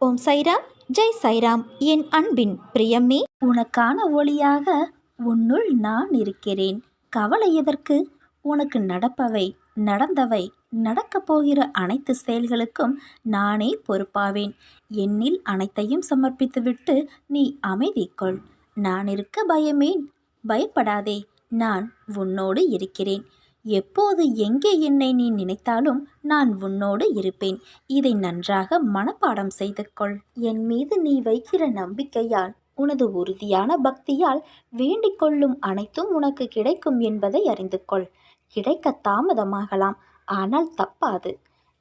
ஓம் சைராம், ஜெய் சைராம். என் அன்பின் பிரியமே, உனக்கான ஒளியாக உன்னுள் நான் இருக்கிறேன். கவலை எதற்கு? உனக்கு நடப்பவை, நடந்தவை, நடக்கப் போகிற அனைத்து செயல்களுக்கும் நானே பொறுப்பாவேன். என்னில் அனைத்தையும் சமர்ப்பித்துவிட்டு நீ அமைதி கொள். நான் இருக்க பயமேன்? பயப்படாதே, நான் உன்னோடு இருக்கிறேன். எப்போது எங்கே என்னை நீ நினைத்தாலும் நான் உன்னோடு இருப்பேன். இதை நன்றாக மனப்பாடம் செய்து கொள். என் மீது நீ வைக்கிற நம்பிக்கையால், உனது உறுதியான பக்தியால் வேண்டிக் கொள்ளும் அனைத்தும் உனக்கு கிடைக்கும் என்பதை அறிந்து கொள். கிடைக்க தாமதமாகலாம், ஆனால் தப்பாது.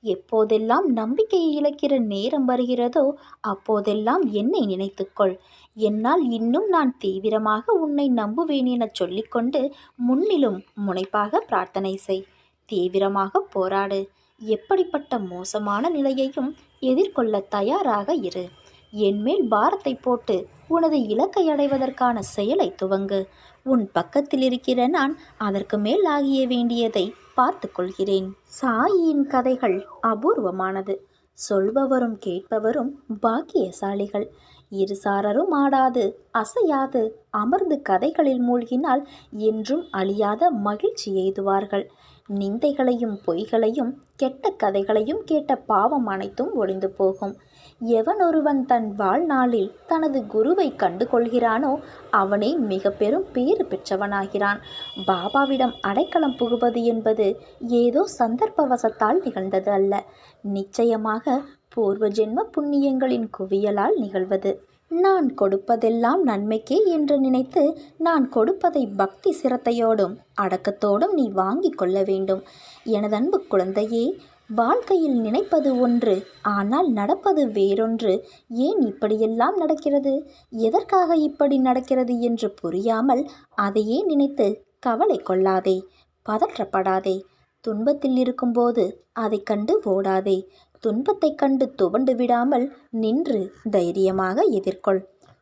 எப்போதெல்லாம் நம்பிக்கையை இழக்கிற நேரம் வருகிறதோ அப்போதெல்லாம் என்னை நினைத்துக்கொள். என்னால் இன்னும் நான் தீவிரமாக உன்னை நம்புவேன் என சொல்லிக்கொண்டு முன்னிலும் முனைப்பாக பிரார்த்தனை செய். தீவிரமாக போராடு. எப்படிப்பட்ட மோசமான நிலையையும் எதிர்கொள்ள தயாராக இரு. என்மேல் பாரத்தை போட்டு உனது இலக்கை அடைவதற்கான செயலை துவங்கு. உன் பக்கத்தில் இருக்கிற நான் அதற்கு மேல் ஆகிய வேண்டியதை பார்த்து கொள்கிறேன். சாயின் கதைகள் அபூர்வமானது. சொல்பவரும் கேட்பவரும் பாக்கியசாலிகள். இருசாரரும் ஆடாது அசையாது அமர்ந்து கதைகளில் மூழ்கினால் என்றும் அழியாத மகிழ்ச்சி எய்துவார்கள். நிந்தைகளையும் பொய்களையும் கெட்ட கதைகளையும் கேட்ட பாவம் அனைத்தும் ஒளிந்து போகும். எவன் ஒருவன் தன் வாழ்நாளில் தனது குருவை கண்டு கொள்கிறானோ அவனே மிக பெரும் பேறு பெற்றவனாகிறான். பாபாவிடம் அடைக்கலம் புகுவது என்பது ஏதோ சந்தர்ப்பவசத்தால் நிகழ்ந்தது அல்ல, நிச்சயமாக பூர்வ ஜென்ம புண்ணியங்களின் குவியலால் நிகழ்வது. நான் கொடுப்பதெல்லாம் நன்மைக்கே என்று நினைத்து நான் கொடுப்பதை பக்தி சிரத்தையோடும் அடக்கத்தோடும் நீ வாங்கி கொள்ள வேண்டும். எனதன்பு குழந்தையே, வாழ்க்கையில் நினைப்பது ஒன்று, ஆனால் நடப்பது வேறொன்று. ஏன் இப்படியெல்லாம் நடக்கிறது, எதற்காக இப்படி நடக்கிறது என்று புரியாமல் அதையே நினைத்து கவலை கொள்ளாதே, பதற்றப்படாதே. துன்பத்தில் இருக்கும்போது அதை கண்டு ஓடாதே. துன்பத்தை கண்டு துவண்டு விடாமல் நின்று தைரியமாக எதிர்கொள்.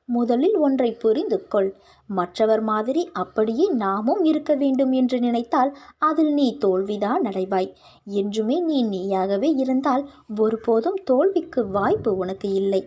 முதலில் ஒன்றை புரிந்து கொள். மற்றவர் மாதிரி அப்படியே நாமும் இருக்க வேண்டும் என்று நினைத்தால் அதில் நீ தோல்விதான் அடைவாய். என்றுமே நீ நீயாகவே இருந்தால் ஒருபோதும் தோல்விக்கு வாய்ப்பு உனக்கு இல்லை.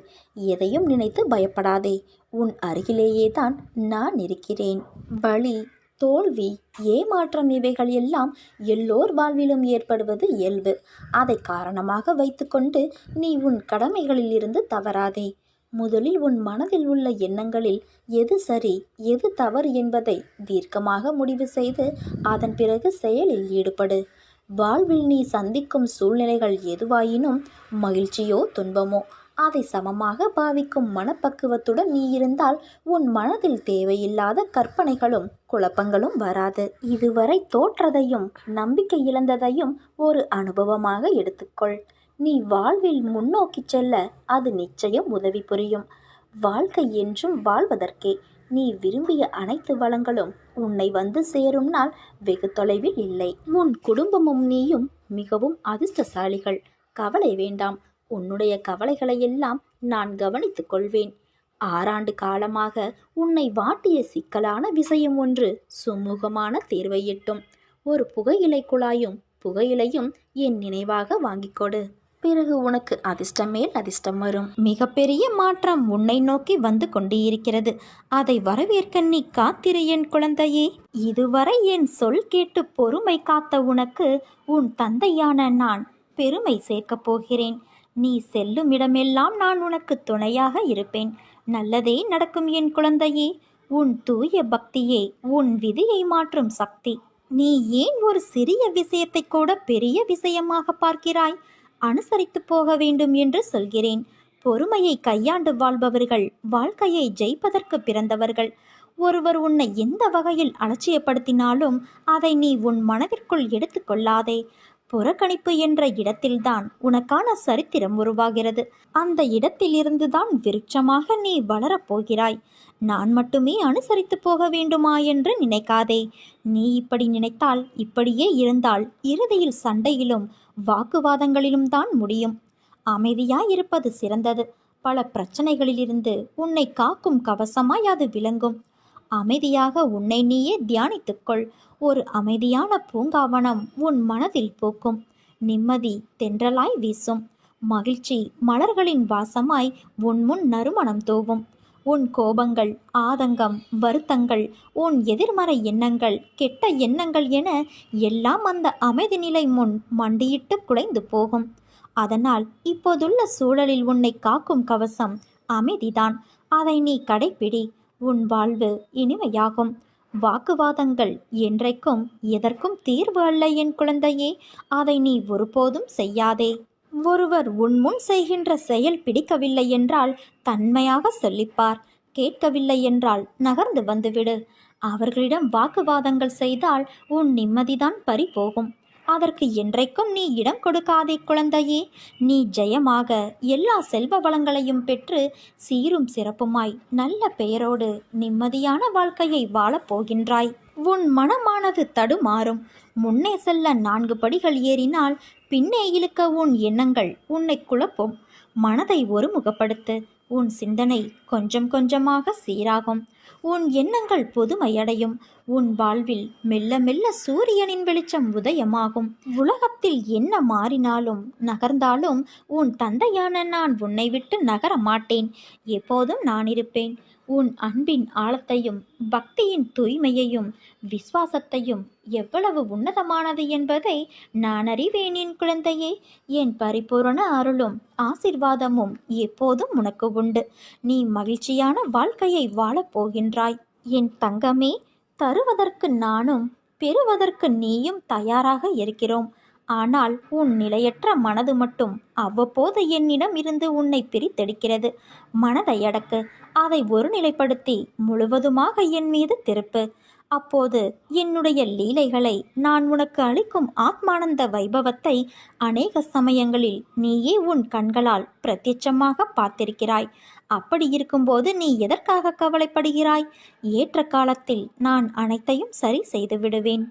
எதையும் நினைத்து பயப்படாதே. உன் அருகிலேயே தான் நான் இருக்கிறேன். வலி, தோல்வி, ஏமாற்றம் இவைகள் எல்லாம் எல்லோர் வாழ்விலும் ஏற்படுவது இயல்பு. அதை காரணமாக வைத்துக்கொண்டு நீ உன் கடமைகளில் இருந்து தவறாதே. முதலில் உன் மனதில் உள்ள எண்ணங்களில் எது சரி எது தவறு என்பதை தீர்க்கமாக முடிவு செய்து அதன் பிறகு செயலில் ஈடுபடு. வாழ்வில் நீ சந்திக்கும் சூழ்நிலைகள் எதுவாயினும் மகிழ்ச்சியோ துன்பமோ அதை சமமாக பாவிக்கும் மனப்பக்குவத்துடன் நீ இருந்தால் உன் மனதில் தேவையில்லாத கற்பனைகளும் குழப்பங்களும் வராது. இதுவரை தோற்றதையும் நம்பிக்கை இழந்ததையும் ஒரு அனுபவமாக எடுத்துக்கொள். நீ வாழ்வில் முன்னோக்கி செல்ல அது நிச்சயம் உதவி புரியும். வாழ்க்கை என்றும் வாழ்வதற்கே. நீ விரும்பிய அனைத்து வளங்களும் உன்னை வந்து சேரும் நாள் வெகு தொலைவில் இல்லை. உன் குடும்பமும் நீயும் மிகவும் அதிர்ஷ்டசாலிகள். கவலை வேண்டாம். உன்னுடைய கவலைகளையெல்லாம் நான் கவனித்துக் கொள்வேன். 6 ஆண்டு காலமாக உன்னை வாட்டிய சிக்கலான விஷயம் ஒன்று சுமூகமான தீர்வை எட்டும். ஒரு புகையிலை குழாயும் புகையிலையும் என் நினைவாக வாங்கிக் கொடு. பிறகு உனக்கு அதிர்ஷ்டம் மேல் அதிர்ஷ்டம் வரும். மிகப்பெரிய மாற்றம் உன்னை நோக்கி வந்து கொண்டிருக்கிறது. அதை வரவேற்க நீ காத்திரு என் குழந்தையே. இதுவரை என் சொல் கேட்டு பொறுமை காத்த உனக்கு உன் தந்தையான நான் பெருமை சேர்க்கப் போகிறேன். நீ செல்லும் இடமெல்லாம் நான் உனக்கு துணையாக இருப்பேன். நல்லதே நடக்கும் என் குழந்தையே. உன் தூய பக்தியே உன் விதியை மாற்றும் சக்தி. நீ ஏன் ஒரு சிறிய விஷயத்தை கூட பெரிய விஷயமாக பார்க்கிறாய்? அனுசரித்து போக வேண்டும் என்று சொல்கிறேன். பொறுமையை கையாண்டு வாழ்பவர்கள் வாழ்க்கையை ஜெயிப்பதற்கு பிறந்தவர்கள். ஒருவர் உன்னை எந்த வகையில் அலட்சியப்படுத்தினாலும் அதை நீ உன் மனதிற்குள் எடுத்துக்கொள்ளாதே. புறக்கணிப்பு என்ற இடத்தில்தான் உனக்கான சரித்திரம் உருவாகிறது. அந்த இடத்திலிருந்துதான் விருட்சமாக நீ வளரப்போகிறாய். நான் மட்டுமே அனுசரித்து போக வேண்டுமா என்று நினைக்காதே. நீ இப்படி நினைத்தால், இப்படியே இருந்தால் இறுதியில் சண்டையிலும் வாக்குவாதங்களிலும் தான் முடியும். அமைதியாயிருப்பது சிறந்தது. பல பிரச்சனைகளிலிருந்து உன்னை காக்கும் கவசமாய் அது விளங்கும். அமைதியாக உன்னை நீயே தியானித்துக்கொள். ஒரு அமைதியான பூங்காவனம் உன் மனதில் பூக்கும். நிம்மதி தென்றலாய் வீசும். மகிழ்ச்சி மலர்களின் வாசமாய் உன் முன் நறுமணம் தூவும். உன் கோபங்கள், ஆதங்கம், வருத்தங்கள், உன் எதிர்மறை எண்ணங்கள், கெட்ட எண்ணங்கள் என எல்லாம் அந்த அமைதி நிலை முன் மண்டியிட்டு குலைந்து போகும். அதனால் இப்போதுள்ள சூழலில் உன்னை காக்கும் கவசம் அமைதிதான். அதை நீ கடைப்பிடி. உன் வாழ்வு இனிமையாகும். வாக்குவாதங்கள் என்றைக்கும் எதற்கும் தீர்வு அல்ல என் குழந்தையே. அதை நீ ஒருபோதும் செய்யாதே. ஒருவர் உன் முன் செய்கின்ற செயல் பிடிக்கவில்லை என்றால் தன்மையாக சொல்லிப்பார். கேட்கவில்லை என்றால் நகர்ந்து வந்துவிடு. அவர்களிடம் வாக்குவாதங்கள் செய்தால் உன் நிம்மதிதான் பறிபோகும். அதற்கு என்றைக்கும் நீ இடம் கொடுக்காதே குழந்தையே. நீ ஜெயமாக எல்லா செல்வ வளங்களையும் பெற்று சீரும் சிறப்புமாய் நல்ல பெயரோடு நிம்மதியான வாழ்க்கையை வாழப்போகின்றாய். உன் மனமானது தடுமாறும். முன்னே செல்ல 4 படிகள் ஏறினால் பின்னே இழுக்க உன் எண்ணங்கள் உன்னை குழப்பும். மனதை ஒருமுகப்படுத்து. உன் சிந்தனை கொஞ்சம் கொஞ்சமாக சீராகும். உன் எண்ணங்கள் புதுமையடையும். உன் வாழ்வில் மெல்ல மெல்ல சூரியனின் வெளிச்சம் உதயமாகும். உலகத்தில் என்ன மாறினாலும் நகர்ந்தாலும் உன் தந்தையான நான் உன்னை விட்டு நகர மாட்டேன். எப்போதும் நான் இருப்பேன். உன் அன்பின் ஆழத்தையும் பக்தியின் தூய்மையையும் விசுவாசத்தையும் எவ்வளவு உன்னதமானது என்பதை நான் அறிவேன் என் குழந்தையே. என் பரிபூரண அருளும் ஆசிர்வாதமும் எப்போதும் உனக்கு உண்டு. நீ மகிழ்ச்சியான வாழ்க்கையை வாழப்போகின்றாய். என் தங்கமே, தருவதற்கு நானும் பெறுவதற்கு நீயும் தயாராக இருக்கிறோம். ஆனால் உன் நிலையற்ற மனது மட்டும் அவ்வப்போது என்னிடம் இருந்து உன்னை பிரித்தெடுக்கிறது. மனதை அடக்கு. அதை ஒருநிலைப்படுத்தி முழுவதுமாக என் மீது திருப்பு. அப்போது என்னுடைய லீலைகளை, நான் உனக்கு அளிக்கும் ஆத்மானந்த வைபவத்தை அநேக சமயங்களில் நீயே உன் கண்களால் பிரத்யட்சமாக பார்த்திருக்கிறாய். அப்படி இருக்கும்போது நீ எதற்காக கவலைப்படுகிறாய்? ஏற்ற காலத்தில் நான் அனைத்தையும் சரி செய்து விடுவேன்.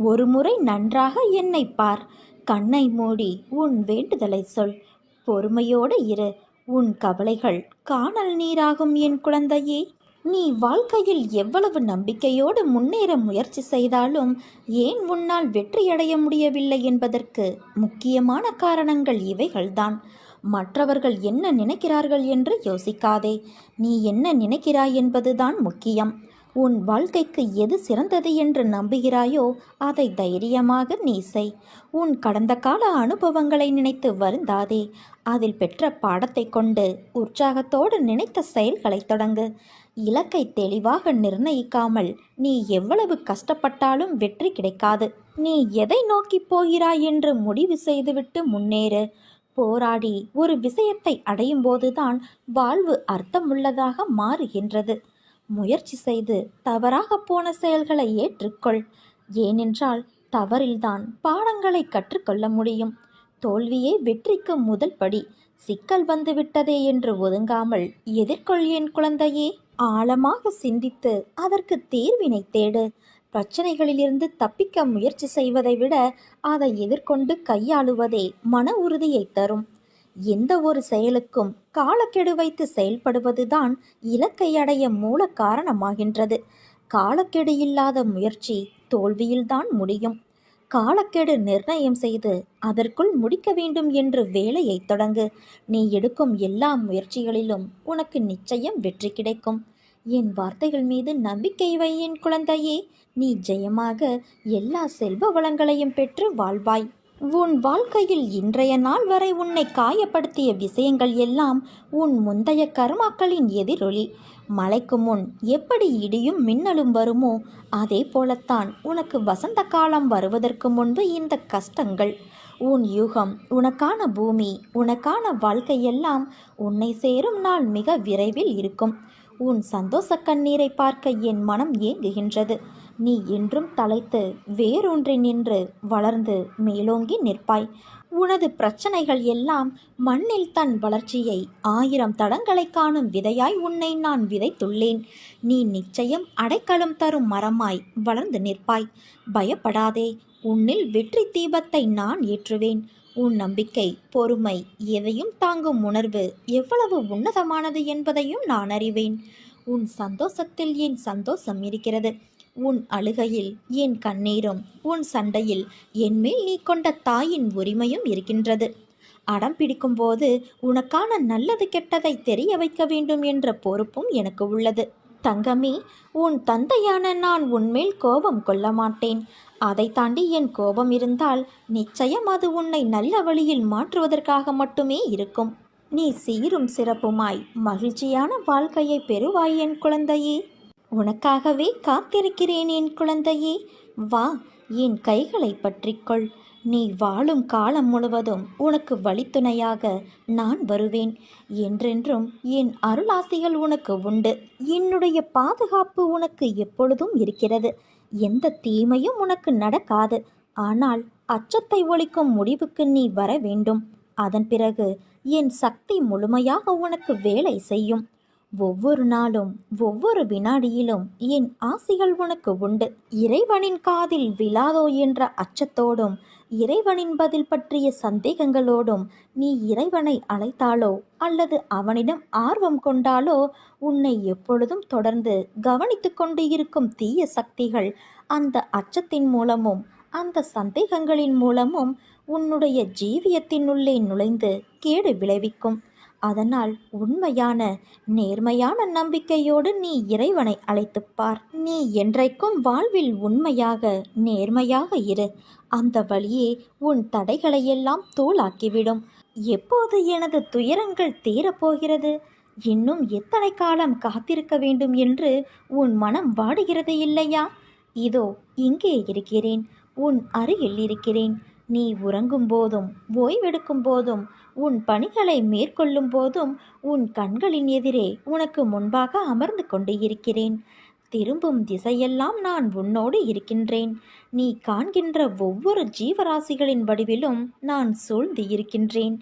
ஒரு முறை நன்றாக என்னை பார். கண்ணை மூடி உன் வேண்டுதலை சொல். பொறுமையோடு இரு. உன் கவலைகள் காணல் நீராகும் என் குழந்தையே. நீ வாழ்க்கையில் எவ்வளவு நம்பிக்கையோடு முன்னேற முயற்சி செய்தாலும் ஏன் உன்னால் வெற்றியடைய முடியவில்லை என்பதற்கு முக்கியமான காரணங்கள் இவைகள்தான். மற்றவர்கள் என்ன நினைக்கிறார்கள் என்று யோசிக்காதே. நீ என்ன நினைக்கிறாய் என்பதுதான் முக்கியம். உன் வாழ்க்கைக்கு எது சிறந்தது என்று நம்புகிறாயோ அதை தைரியமாக நீ செய். உன் கடந்த கால அனுபவங்களை நினைத்து வருந்தாதே. அதில் பெற்ற பாடத்தை கொண்டு உற்சாகத்தோடு நினைத்த செயல்களை தொடங்கு. இலக்கை தெளிவாக நிர்ணயிக்காமல் நீ எவ்வளவு கஷ்டப்பட்டாலும் வெற்றி கிடைக்காது. நீ எதை நோக்கி போகிறாய் என்று முடிவு செய்துவிட்டு முன்னேறு. போராடி ஒரு விஷயத்தை அடையும் போதுதான் வாழ்வு அர்த்தமுள்ளதாக மாறுகின்றது. முயற்சி செய்து தவறாக போன செயல்களை ஏற்றுக்கொள். ஏனென்றால் தவறில்தான் பாடங்களை கற்றுக்கொள்ள முடியும். தோல்வியே வெற்றிக்கு முதல் படி. சிக்கல் வந்துவிட்டதே என்று ஒதுங்காமல் எதிர்கொள் என் குழந்தையே. ஆழமாக சிந்தித்து அதற்கு தீர்வினை தேடு. பிரச்சனைகளிலிருந்து தப்பிக்க முயற்சி செய்வதை விட அதை எதிர்கொண்டு கையாளுவதே மன உறுதியை தரும். எந்த ஒரு செயலுக்கும் காலக்கெடு வைத்து செயல்படுவதுதான் இலக்கை அடைய மூல காரணமாகின்றது. காலக்கெடு இல்லாத முயற்சி தோல்வியில்தான் முடியும். காலக்கெடு நிர்ணயம் செய்து அதற்குள் முடிக்க வேண்டும் என்று வேலையை தொடங்கு. நீ எடுக்கும் எல்லா முயற்சிகளிலும் உனக்கு நிச்சயம் வெற்றி கிடைக்கும். என் வார்த்தைகள் மீது நம்பிக்கை வை என் குழந்தையே. நீ ஜெயமாக எல்லா செல்வ வளங்களையும் பெற்று வாழ்வாய். உன் வாழ்க்கையில் இன்றைய நாள் வரை உன்னை காயப்படுத்திய விஷயங்கள் எல்லாம் உன் முந்தைய கர்மாக்களின் எதிரொலி. மழைக்கு முன் எப்படி இடியும் மின்னலும் வருமோ அதே போலத்தான் உனக்கு வசந்த காலம் வருவதற்கு முன்பு இந்த கஷ்டங்கள். உன் யூகம், உனக்கான பூமி, உனக்கான வாழ்க்கையெல்லாம் உன்னை சேரும் நாள் மிக விரைவில் இருக்கும். உன் சந்தோஷ கண்ணீரை பார்க்க என் மனம் ஏங்குகின்றது. நீ என்றும் தலைத்து வேரூன்றி நின்று வளர்ந்து மேலோங்கி நிற்பாய். உனது பிரச்சனைகள் எல்லாம் மண்ணில் தன் வளர்ச்சியை 1000 தடங்களை காணும் விதையாய் உன்னை நான் விதைத்துள்ளேன். நீ நிச்சயம் அடைக்கலம் தரும் மரமாய் வளர்ந்து நிற்பாய். பயப்படாதே. உன்னில் வெற்றி தீபத்தை நான் ஏற்றுவேன். உன் நம்பிக்கை, பொறுமை, எதையும் தாங்கும் உணர்வு எவ்வளவு உன்னதமானது என்பதையும் நான் அறிவேன். உன் சந்தோஷத்தில் என் சந்தோஷம் இருக்கிறது. உன் அழுகையில் என் கண்ணீரும், உன் சண்டையில் என்மேல் நீ கொண்ட தாயின் உரிமையும் இருக்கின்றது. அடம் பிடிக்கும்போது உனக்கான நல்லது கெட்டதை தெரிய வைக்க வேண்டும் என்ற பொறுப்பும் எனக்கு உள்ளது. தங்கமே, உன் தந்தையான நான் உன்மேல் கோபம் கொள்ள மாட்டேன். அதை தாண்டி என் கோபம் இருந்தால் நிச்சயம் அது உன்னை நல்ல வழியில் மாற்றுவதற்காக மட்டுமே இருக்கும். நீ சீரும் சிறப்புமாய் மகிழ்ச்சியான வாழ்க்கையை பெறுவாய் என் குழந்தையே. உனக்காகவே காத்திருக்கிறேன் என் குழந்தையே. வா, என் கைகளை பற்றிக்கொள். நீ வாழும் காலம் முழுவதும் உனக்கு வழித்துணையாக நான் வருவேன். என்றென்றும் என் அருளாசிகள் உனக்கு உண்டு. என்னுடைய பாதுகாப்பு உனக்கு எப்பொழுதும் இருக்கிறது. எந்த தீமையும் உனக்கு நடக்காது. ஆனால் அச்சத்தை ஒழிக்கும் முடிவுக்கு நீ வர வேண்டும். அதன் பிறகு என் சக்தி முழுமையாக உனக்கு வேலை செய்யும். ஒவ்வொரு நாளும் ஒவ்வொரு வினாடியிலும் என் ஆசிகள் உனக்கு உண்டு. இறைவனின் காதில் விழாதோ என்ற அச்சத்தோடும் இறைவனின் பதில் பற்றிய சந்தேகங்களோடும் நீ இறைவனை அழைத்தாலோ அல்லது அவனிடம் ஆர்வம் கொண்டாலோ உன்னை எப்பொழுதும் தொடர்ந்து கவனித்து கொண்டு இருக்கும் தீய சக்திகள் அந்த அச்சத்தின் மூலமும் அந்த சந்தேகங்களின் மூலமும் உன்னுடைய ஜீவியத்தினுள்ளே நுழைந்து கேடு விளைவிக்கும். அதனால் உண்மையான நேர்மையான நம்பிக்கையோடு நீ இறைவனை அழைத்துப்பார். நீ என்றைக்கும் வாழ்வில் உண்மையாக நேர்மையாக இரு. அந்த வழியே உன் தடைகளையெல்லாம் தூளாக்கிவிடும். எப்போது எனது துயரங்கள் தீரப்போகிறது, இன்னும் எத்தனை காலம் காத்திருக்க வேண்டும் என்று உன் மனம் வாடுகிறது இல்லையா? இதோ இங்கே இருக்கிறேன், உன் அருகில் இருக்கிறேன். நீ உறங்கும் போதும் ஓய்வெடுக்கும் போதும் உன் பணிகளை மேற்கொள்ளும் போதும் உன் கண்களின் எதிரே உனக்கு முன்பாக அமர்ந்து கொண்டு இருக்கிறேன். திரும்பும் திசையெல்லாம் நான் உன்னோடு இருக்கின்றேன். நீ காண்கின்ற ஒவ்வொரு ஜீவராசிகளின் வடிவிலும் நான் சூழ்ந்து இருக்கின்றேன்.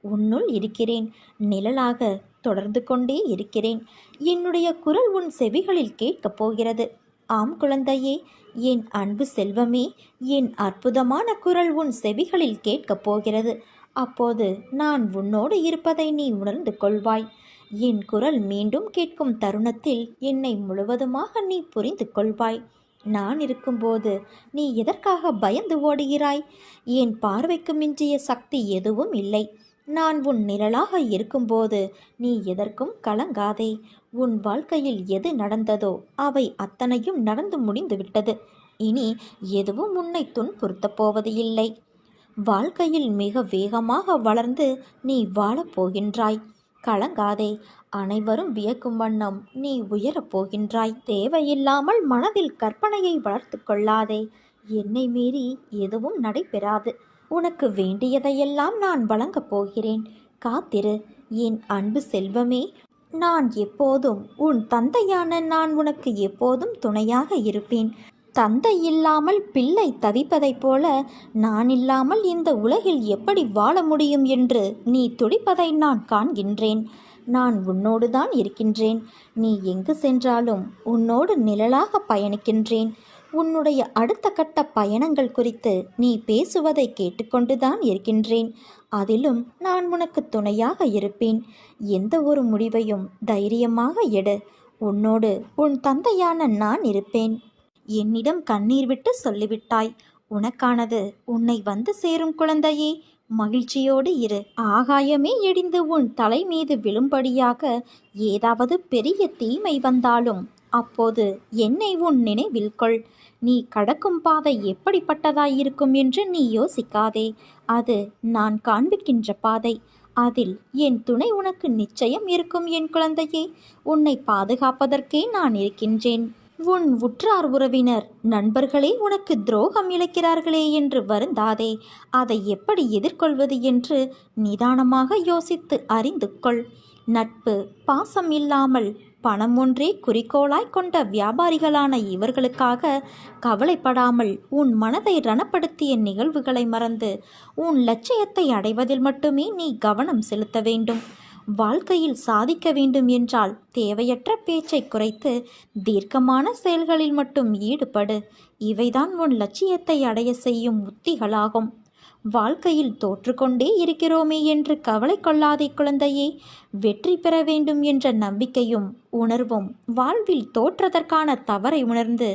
உன்னுள் இருக்கிறேன். நிழலாக தொடர்ந்து கொண்டே இருக்கிறேன். என்னுடைய குரல் உன் செவிகளில் கேட்கப் போகிறது. ஆம் குழந்தையே, என் அன்பு செல்வமே, என் அற்புதமான குரல் உன் செவிகளில் கேட்கப் போகிறது. அப்போது நான் உன்னோடு இருப்பதை நீ உணர்ந்து கொள்வாய். என் குரல் மீண்டும் கேட்கும் தருணத்தில் என்னை முழுவதுமாக நீ புரிந்து கொள்வாய். நான் இருக்கும்போது நீ எதற்காக பயந்து ஓடுகிறாய்? என் பார்வைக்கு மிஞ்சிய சக்தி எதுவும் இல்லை. நான் உன் நிழலாக இருக்கும்போது நீ எதற்கும் கலங்காதே. உன் வாழ்க்கையில் எது நடந்ததோ அவை அத்தனையும் நடந்து முடிந்துவிட்டது. இனி எதுவும் உன்னை துன்புறுத்தப் போவது இல்லை. வாழ்க்கையில் மிக வேகமாக வளர்ந்து நீ வாழப்போகின்றாய். கலங்காதே. அனைவரும் வியக்கும் வண்ணம் நீ உயரப் போகின்றாய். தேவையில்லாமல் மனதில் கற்பனையை வளர்த்து கொள்ளாதே. என்னை மீறி எதுவும் நடைபெறாது. உனக்கு வேண்டியதையெல்லாம் நான் வழங்கப் போகிறேன். காத்திரு என் அன்பு செல்வமே. நான் எப்போதும் உன் தந்தையான நான் உனக்கு எப்போதும் துணையாக இருப்பேன். தந்தை இல்லாமல் பிள்ளை தவிப்பதைப் போல நான் இல்லாமல் இந்த உலகில் எப்படி வாழ முடியும் என்று நீ துடிப்பதை நான் காண்கின்றேன். நான் உன்னோடு தான் இருக்கின்றேன். நீ எங்கு சென்றாலும் உன்னோடு நிழலாக பயணிக்கின்றேன். உன்னுடைய அடுத்த கட்ட பயணங்கள் குறித்து நீ பேசுவதை கேட்டுக்கொண்டுதான் இருக்கின்றேன். அதிலும் நான் உனக்கு துணையாக இருப்பேன். எந்த ஒரு முடிவையும் தைரியமாக எடு. உன்னோடு உன் தந்தையான நான் இருப்பேன். என்னிடம் கண்ணீர் விட்டு சொல்லிவிட்டாய். உனக்கானது உன்னை வந்து சேரும் குழந்தையே. மகிழ்ச்சியோடு இரு. ஆகாயமே இடிந்து உன் தலை மீது விழும்படியாக ஏதாவது பெரிய தீமை வந்தாலும் அப்போது என்னை உன் நினைவில் கொள். நீ கடக்கும் பாதை எப்படிப்பட்டதாயிருக்கும் என்று நீ யோசிக்காதே. அது நான் காண்பிக்கின்ற பாதை. அதில் என் துணை உனக்கு நிச்சயம் இருக்கும் என் குழந்தையே. உன்னை பாதுகாப்பதற்கே நான் இருக்கின்றேன். உன் உற்றார் உறவினர் நண்பர்களே உனக்கு துரோகம் இழைக்கிறார்களே என்று வருந்தாதே. அதை எப்படி எதிர்கொள்வது என்று நிதானமாக யோசித்து அறிந்து கொள். நட்பு பாசம் இல்லாமல் பணம் ஒன்றே குறிக்கோளாய் கொண்ட வியாபாரிகளான இவர்களுக்காக கவலைப்படாமல் உன் மனதை ரணப்படுத்திய நிகழ்வுகளை மறந்து உன் லட்சியத்தை அடைவதில் மட்டுமே நீ கவனம் செலுத்த வேண்டும். வாழ்க்கையில் சாதிக்க வேண்டும் என்றால் தேவையற்ற பேச்சை குறைத்து தீர்க்கமான செயல்களில் மட்டும் ஈடுபடு. இவைதான் உன் லட்சியத்தை அடைய செய்யும் உத்திகளாகும். வாழ்க்கையில் தோற்றுக்கொண்டே இருக்கிறோமே என்று கவலை கொள்ளாதே குழந்தையே. வெற்றி பெற வேண்டும் என்ற நம்பிக்கையும் உணர்வும் வாழ்வில் தோற்றதற்கான தவறை உணர்ந்து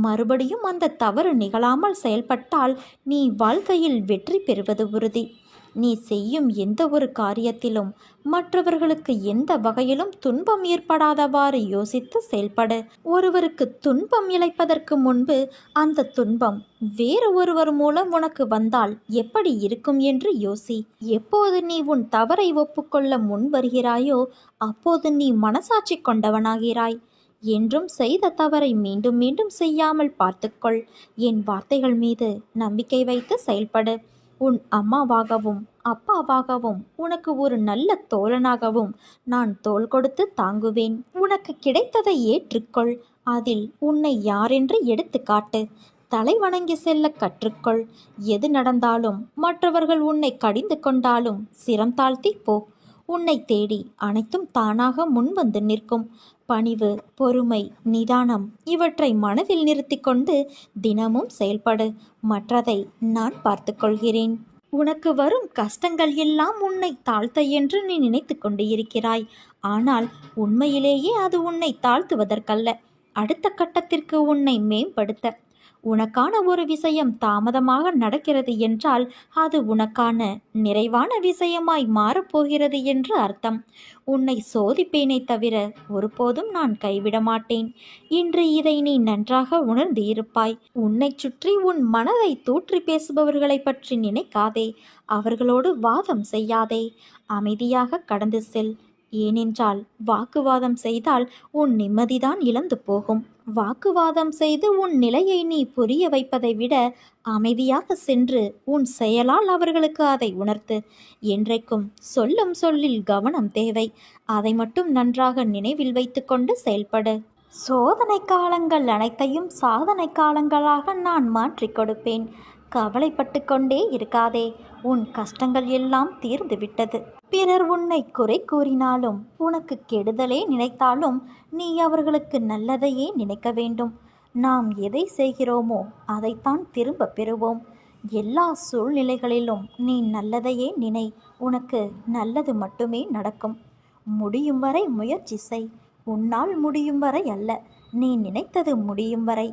மறுபடியும் அந்த தவறு நிகழாமல் செயல்பட்டால் நீ வாழ்க்கையில் வெற்றி பெறுவது உறுதி. நீ செய்யும் எந்த ஒரு காரியத்திலும் மற்றவர்களுக்கு எந்த வகையிலும் துன்பம் ஏற்படாதவாறு யோசித்து செயல்படு. ஒருவருக்கு துன்பம் இழைப்பதற்கு முன்பு அந்த துன்பம் வேறு ஒருவர் மூலம் உனக்கு வந்தால் எப்படி இருக்கும் என்று யோசி. எப்போது நீ உன் தவறை ஒப்புக்கொள்ள முன் வருகிறாயோ அப்போது நீ மனசாட்சி கொண்டவனாகிறாய். என்றும் செய்த தவறை மீண்டும் மீண்டும் செய்யாமல் பார்த்துக்கொள். என் வார்த்தைகள் மீது நம்பிக்கை வைத்து செயல்படு. உன் அம்மாவாகவும் அப்பாவாகவும் உனக்கு ஒரு நல்ல தோழனாகவும் நான் தோள் கொடுத்து தாங்குவேன். உனக்கு கிடைத்ததை ஏற்றுக்கொள். அதில் உன்னை யாரென்று எடுத்து காட்டு. தலை வணங்கி செல்ல கற்றுக்கொள். எது நடந்தாலும் மற்றவர்கள் உன்னை கடிந்து கொண்டாலும் சிரம் தாழ்த்தி போ. உன்னை தேடி அனைத்தும் தானாக முன்வந்து நிற்கும். பணிவு, பொறுமை, நிதானம் இவற்றை மனதில் நிறுத்தி கொண்டு தினமும் செயல்படு. மற்றதை நான் பார்த்து கொள்கிறேன். உனக்கு வரும் கஷ்டங்கள் எல்லாம் உன்னை தாழ்த்த என்று நீ நினைத்து கொண்டு இருக்கிறாய். ஆனால் உண்மையிலேயே அது உன்னை தாழ்த்துவதற்கல்ல, அடுத்த கட்டத்திற்கு உன்னை மேம்படுத்த. உனக்கான ஒரு விஷயம் தாமதமாக நடக்கிறது என்றால் அது உனக்கான நிறைவான விஷயமாய் மாறப்போகிறது என்று அர்த்தம். உன்னை சோதிப்பேனே தவிர ஒருபோதும் நான் கைவிட மாட்டேன். இன்று இதை நீ நன்றாக உணர்ந்து இருப்பாய். உன்னை சுற்றி உன் மனதை தூற்றி பேசுபவர்களை பற்றி நினைக்காதே. அவர்களோடு வாதம் செய்யாதே. அமைதியாக கடந்து செல். ஏனென்றால் வாக்குவாதம் செய்தால் உன் நிம்மதிதான் இழந்து போகும். வாக்குவாதம் செய்து உன் நிலையை நீ புரிய வைப்பதை விட அமைதியாக சென்று உன் செயலால் அவர்களுக்கு அதை உணர்த்து. என்றைக்கும் சொல்லும் சொல்லில் கவனம் தேவை. அதை மட்டும் நன்றாக நினைவில் வைத்துக்கொண்டு செயல்படு. சோதனை காலங்கள் அனைத்தையும் சாதனை காலங்களாக நான் மாற்றிக் கொடுப்பேன். கவலைப்பட்டு கொண்டே இருக்காதே. உன் கஷ்டங்கள் எல்லாம் தீர்ந்து விட்டது. பிறர் உன்னை குறை கூறினாலும் உனக்கு கெடுதலே நினைத்தாலும் நீ அவர்களுக்கு நல்லதையே நினைக்க வேண்டும். நாம் எதை செய்கிறோமோ அதைத்தான் திரும்ப பெறுவோம். எல்லா சூழ்நிலைகளிலும் நீ நல்லதையே நினை. உனக்கு நல்லது மட்டுமே நடக்கும். முடியும் வரை முயற்சி செய். உன்னால் முடியும் வரை அல்ல, நீ நினைத்தது முடியும் வரை.